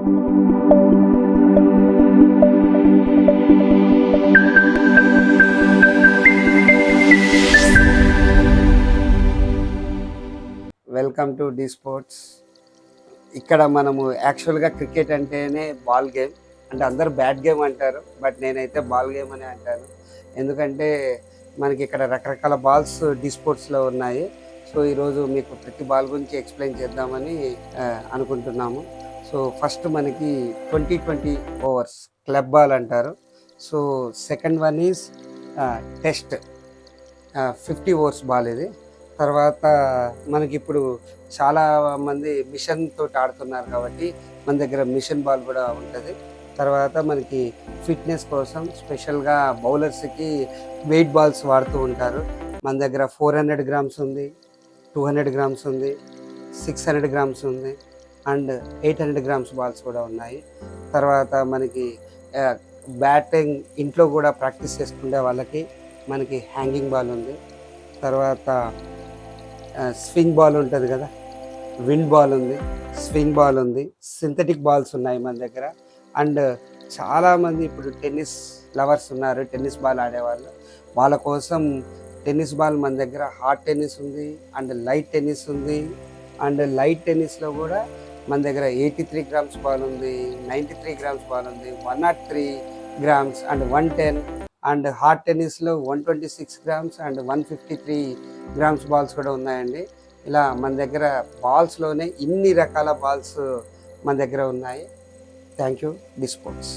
Welcome to D sports. ఇక్కడ మనము యాక్చువల్గా క్రికెట్ అంటేనే బాల్ గేమ్, అంటే అందరూ బ్యాట్ గేమ్ అంటారు, బట్ నేనైతే బాల్ గేమ్ అని అంటాను. ఎందుకంటే మనకి ఇక్కడ రకరకాల బాల్స్ డి స్పోర్ట్స్లో ఉన్నాయి. సో ఈరోజు మీకు ప్రతి బాల్ గురించి ఎక్స్ప్లెయిన్ చేద్దామని అనుకుంటున్నాము. సో ఫస్ట్ మనకి 20 ఓవర్స్ క్లబ్ బాల్ అంటారు. So second one is test 50 overs ball ఇది. తర్వాత మనకి ఇప్పుడు చాలా మంది మిషన్ తోటి ఆడుతున్నారు కాబట్టి మన దగ్గర మిషన్ బాల్ కూడా ఉంటుంది. తర్వాత మనకి ఫిట్నెస్ కోసం స్పెషల్గా బౌలర్స్కి వెయిట్ బాల్స్ వాడుతూ ఉంటారు. మన దగ్గర 400 గ్రామ్స్ ఉంది, 200 గ్రామ్స్ ఉంది, 600 గ్రామ్స్ ఉంది అండ్ 800 గ్రామ్స్ బాల్స్ కూడా ఉన్నాయి. తర్వాత మనకి బ్యాటింగ్ ఇంట్లో కూడా ప్రాక్టీస్ చేసుకునే వాళ్ళకి మనకి హ్యాంగింగ్ బాల్ ఉంది. తర్వాత స్వింగ్ బాల్ ఉంటుంది కదా, విండ్ బాల్ ఉంది, స్వింగ్ బాల్ ఉంది, సింథటిక్ బాల్స్ ఉన్నాయి మన దగ్గర. అండ్ చాలామంది ఇప్పుడు టెన్నిస్ లవర్స్ ఉన్నారు, టెన్నిస్ బాల్ ఆడేవాళ్ళు. వాళ్ళ కోసం టెన్నిస్ బాల్ మన దగ్గర హార్డ్ టెన్నిస్ ఉంది అండ్ లైట్ టెన్నిస్ ఉంది. అండ్ లైట్ టెన్నిస్లో కూడా మన దగ్గర 83 గ్రామ్స్ బాల్ ఉంది, 93 గ్రామ్స్ బాల్ ఉంది, 103 గ్రామ్స్ అండ్ 110. అండ్ హార్డ్ టెన్నిస్లో 126 గ్రామ్స్ అండ్ 153 గ్రామ్స్ బాల్స్ కూడా ఉన్నాయండి. ఇలా మన దగ్గర బాల్స్లోనే ఇన్ని రకాల బాల్స్ మన దగ్గర ఉన్నాయి. Thank you the sports.